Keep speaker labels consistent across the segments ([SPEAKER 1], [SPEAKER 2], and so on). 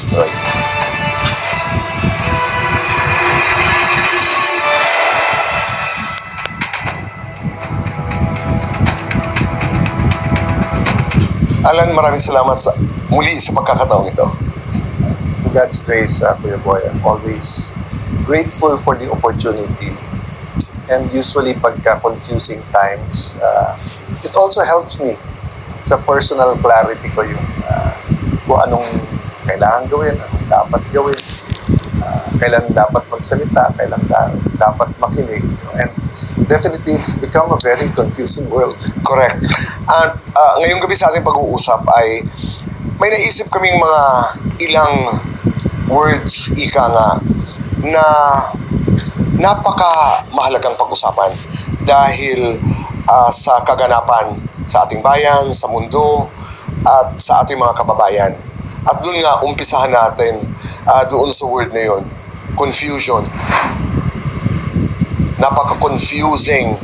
[SPEAKER 1] Right. Alan, maraming salamat muli sa pagkakataong ito. To God's grace, Kuya Boy, I'm always grateful for the opportunity. And usually, pagka-confusing times, it also helps me sa personal clarity ko yung kung anong kailangan gawin, anong dapat gawin, kailan dapat magsalita, kailan dapat makinig. And definitely, it's become a very confusing world. Correct. At ngayong gabi sa ating pag-uusap ay may naisip kaming mga ilang words, ika nga, na napaka mahalagang pag-usapan dahil sa kaganapan sa ating bayan, sa mundo, at sa ating mga kababayan. At doon nga, umpisahan natin doon sa word na yun, confusion. Napaka-confusing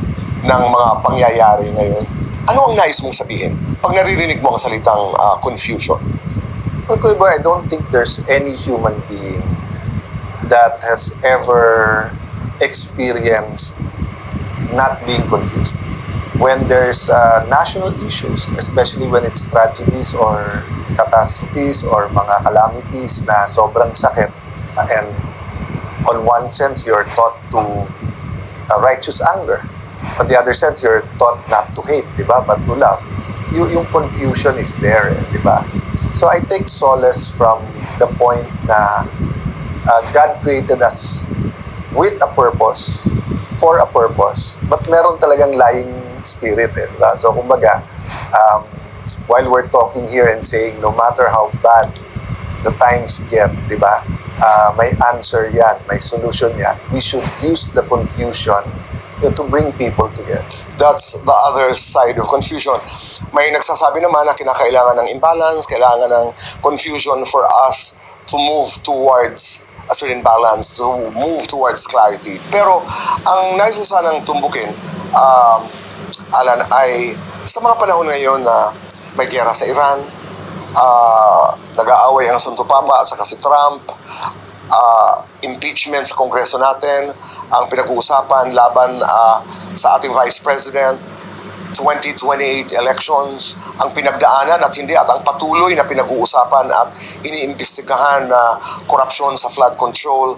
[SPEAKER 1] ng mga pangyayari ngayon. Ano ang nais mong sabihin pag naririnig mo ang salitang confusion? Well, Kuya Boy, I don't think there's any human being that has ever experienced not being confused. When there's national issues, especially when it's tragedies or catastrophes or mga calamities na sobrang sakit, and on one sense, you're taught to righteous anger. On the other sense, you're taught not to hate, di ba? But to love. Yung confusion is there, di ba? So I take solace from the point na God created us with a purpose, for a purpose, but meron talagang lying spirit, di ba? So kumbaga, while we're talking here and saying no matter how bad the times get, di ba? May answer yan, may solution yan. We should use the confusion to bring people together. That's the other side of confusion. May nagsasabi naman na kinakailangan ng imbalance, kailangan ng confusion for us to move towards a certain balance, to move towards clarity. Pero ang nais ko sanang tumbukin, Alan, ay sa mga panahon ngayon na may giyera sa Iran, nag-aaway ang Santo Papa at saka si Trump, impeachment sa Kongreso natin, ang pinag-uusapan laban sa ating Vice President, 2028 elections, ang pinagdaanan at hindi at ang patuloy na pinag-uusapan at iniimbestigahan na korupsyon sa flood control.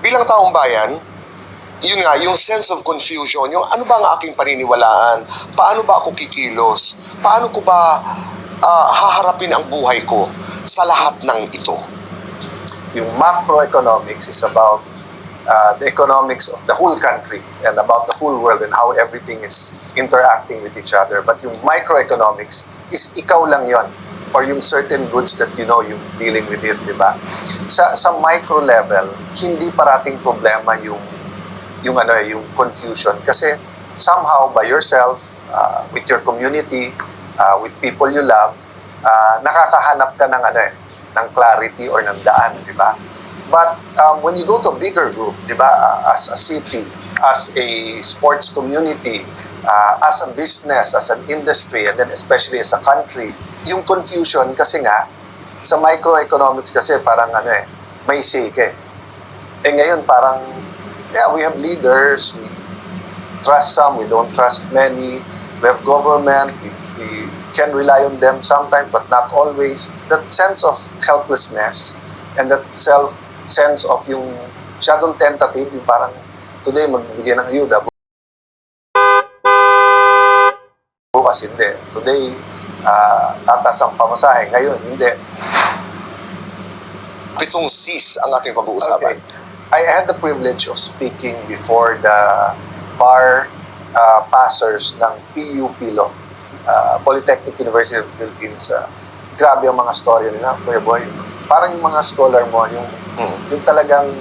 [SPEAKER 1] Bilang taong bayan, yun nga, yung sense of confusion, yung ano ba ang aking paniniwalaan, paano ba ako kikilos, paano ko ba haharapin ang buhay ko sa lahat ng ito. Yung macroeconomics is about the economics of the whole country and about the whole world and how everything is interacting with each other. But yung microeconomics is ikaw lang yon, or yung certain goods that you know yung dealing with it, di ba? Sa micro level, hindi parating problema yung confusion kasi somehow by yourself, with your community, with people you love, nakakahanap ka ng clarity or ng daan, di ba? But when you go to a bigger group, di ba, as a city, as a sports community, as a business, as an industry, and then especially as a country, yung confusion kasi nga, sa microeconomics kasi parang may say ka eh. Ngayon parang, yeah, we have leaders, we trust some, we don't trust many, we have government, we can rely on them sometimes but not always. That sense of helplessness and that sense of yung masyadong tentative, yung parang today magbibigay ng ayuda, bukas hindi. Today, tatas ang pamasahe, ngayon hindi. Pitong C's ang ating pag-uusapan. Okay. I had the privilege of speaking before the bar passers ng PU-PILO, Polytechnic University of the Philippines. Grabe ang mga storya nila, Kuya Boy. Parang yung mga scholar mo, yung talagang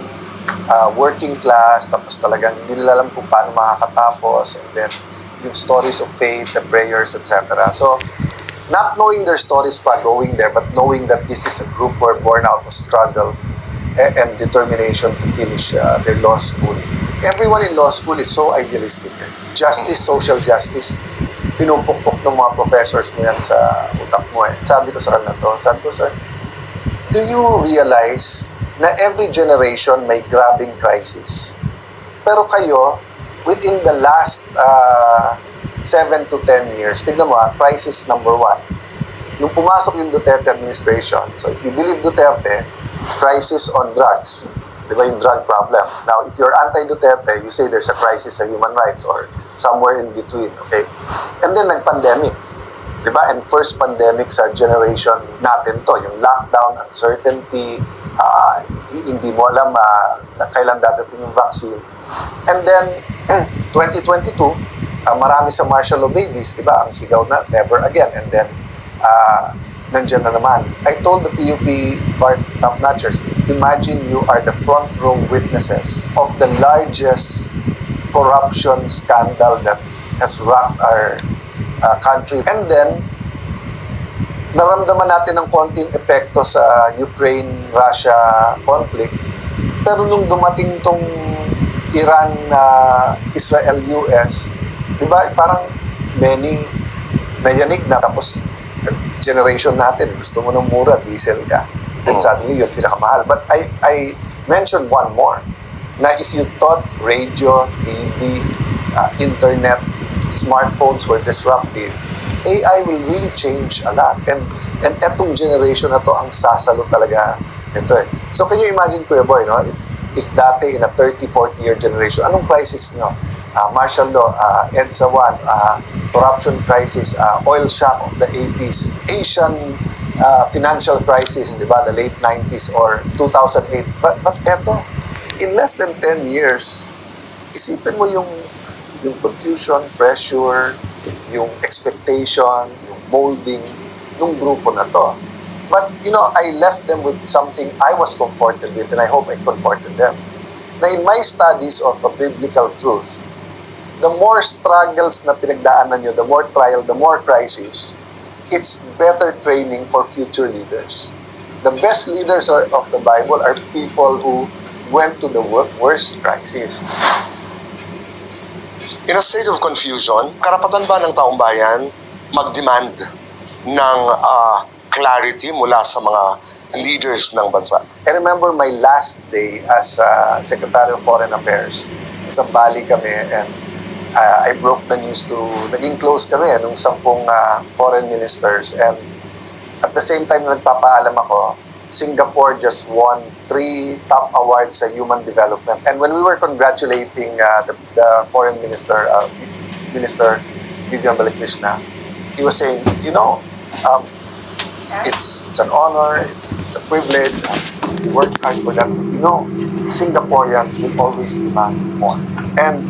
[SPEAKER 1] working class, tapos talagang hindi nila alam kung paano makakatapos, and then yung stories of faith, the prayers, etc. So, not knowing their stories pa going there, but knowing that this is a group who are born out of struggle and determination to finish their law school. Everyone in law school is so idealistic. Justice, social justice, pinupukpok ng mga professors mo yan sa utak mo eh. Sabi ko sa kanila to, sabi ko, sir, do you realize na every generation may grabing crisis? Pero kayo, within the last 7 to 10 years, tignan mo crisis number 1. Nung pumasok yung Duterte administration, so if you believe Duterte, crisis on drugs. Di ba yung drug problem? Now, if you're anti-Duterte, you say there's a crisis sa human rights or somewhere in between, okay? And then nag-pandemic. Diba? And first pandemic sa generation natin to, yung lockdown, uncertainty, hindi mo alam kailan dadating yung vaccine. And then, 2022, marami sa martial law babies, diba? Ang sigaw na, never again. And then, nandiyan na naman. I told the PUP top-notchers, imagine you are the front row witnesses of the largest corruption scandal that has rocked our country. And then, naramdaman natin ng konting epekto sa Ukraine-Russia conflict. Pero nung dumating tong Iran, Israel-US, di ba parang many nayanig na. Tapos, generation natin, gusto mo ng mura, diesel ka. Then suddenly, yun pinakamahal. But I mentioned one more, na if you thought radio, TV, internet, smartphones were disruptive, AI will really change a lot. And etong generation na to ang sasalo talaga nito eh. So can you imagine, Kuya Boy, no? If dati in a 30, 40-year generation, anong crisis nyo? Martial law, EDSA 1, corruption crisis, oil shock of the 80s, Asian financial crisis, di ba, the late 90s or 2008. But eto, in less than 10 years, isipin mo yung confusion, pressure, yung expectation, yung molding, yung grupo na to. But, I left them with something I was comforted with, and I hope I comforted them. Na in my studies of a biblical truth, the more struggles na pinagdaanan nyo, the more trial, the more crisis, it's better training for future leaders. The best leaders of the Bible are people who went to the worst crisis. In a state of confusion, karapatan ba ng taong bayan mag-demand ng clarity mula sa mga leaders ng bansa? I remember my last day as Secretary of Foreign Affairs. Sa Bali kami and I broke the news to, naging close kami nung 10 foreign ministers. And at the same time na nagpapaalam ako, Singapore just won 3 top awards sa human development. And when we were congratulating the foreign minister, Minister Vivian Balakrishna, he was saying, it's an honor, it's a privilege, we worked hard for that. Singaporeans will always demand more. And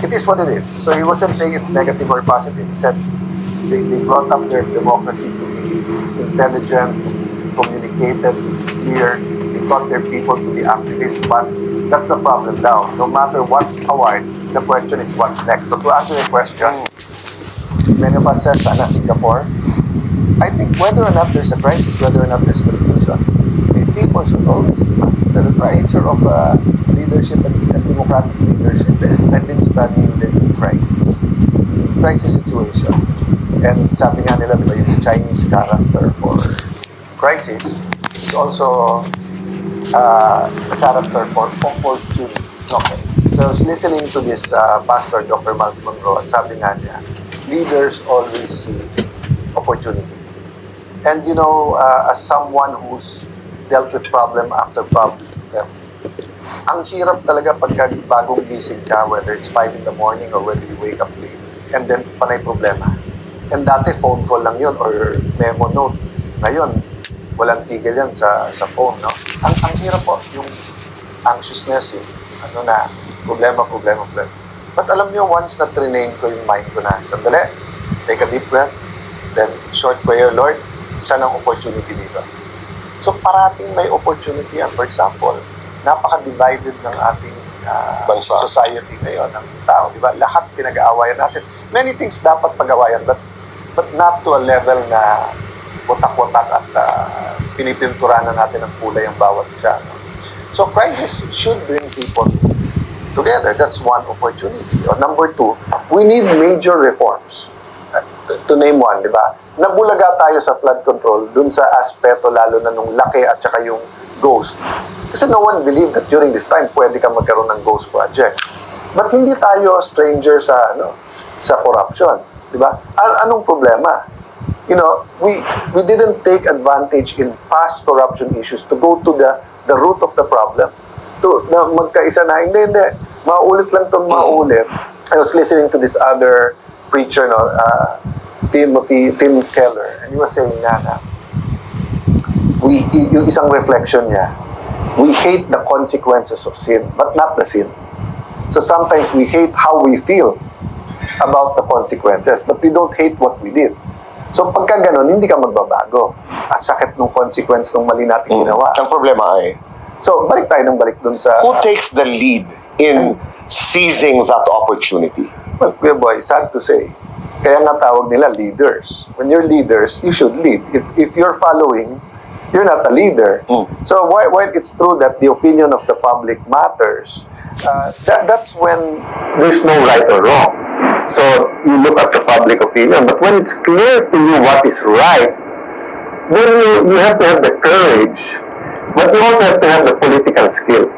[SPEAKER 1] it is what it is. So he wasn't saying it's negative or positive. He said they brought up their democracy to be intelligent, to be communicated, to be clear. They taught their people to be activists, but that's the problem now. No matter what award, the question is what's next. So to answer your question, many of us says, sana Singapore, I think whether or not there's a crisis, whether or not there's confusion, people should always demand. The nature of leadership and democratic leadership, I've been studying the crisis situations. And sabi nga nila, diba, yung Chinese character for crisis is also a character for opportunity. Okay. So I was listening to this pastor, Dr. Miles Monroe, at sabi nga niya, leaders always see opportunity. And as someone who's dealt with problem after problem, ang hirap talaga pagka bagong gising ka, whether it's 5 in the morning or whether you wake up late, and then panay problema. And dati phone call lang yun or memo note. Ngayon, walang tigil yan sa phone, no? Ang hirap po, yung anxiousness, yung problema. But alam niyo, once na triname ko yung mind ko na, sandali, take a deep breath, then short prayer, Lord, saan ang opportunity dito? So parating may opportunity yan. For example, napaka-divided ng ating society ngayon, ng tao, di ba? Lahat pinag-aawayan natin. Many things dapat pag-awayan, but not to a level na watak-watak at pinipinturanan natin ng kulay ang bawat isa. No? So crisis should bring people together. That's one opportunity. Or number 2, we need major reforms. To name one, di ba?
[SPEAKER 2] nabulaga tayo sa flood control dun sa aspeto lalo na nung laki at saka yung ghost. Kasi no one believed that during this time pwede ka magkaroon ng ghost project. But hindi tayo stranger sa sa corruption, di ba? Anong problema? You know, we didn't take advantage in past corruption issues to go to the root of the problem. Na magkaisa na, hindi, maulit lang itong maulit. I was listening to this other preacher, Tim Keller, and he was saying na yung isang reflection niya, we hate the consequences of sin, but not the sin. So sometimes we hate how we feel about the consequences, but we don't hate what we did. So pagka ganun, hindi ka magbabago. Sakit ng consequence ng mali natin ginawa.
[SPEAKER 1] Ang problema ay,
[SPEAKER 2] So balik tayo ng balik dun sa...
[SPEAKER 1] who takes the lead in seizing that opportunity?
[SPEAKER 2] Well, Kuya Boy, sad to say, kaya nga tawag nila leaders. When you're leaders, you should lead. If you're following, you're not a leader. So while it's true that the opinion of the public matters, that's when there's no right or wrong. So you look at the public opinion, but when it's clear to you what is right, then you have to have the courage, but you also have to have the political skill.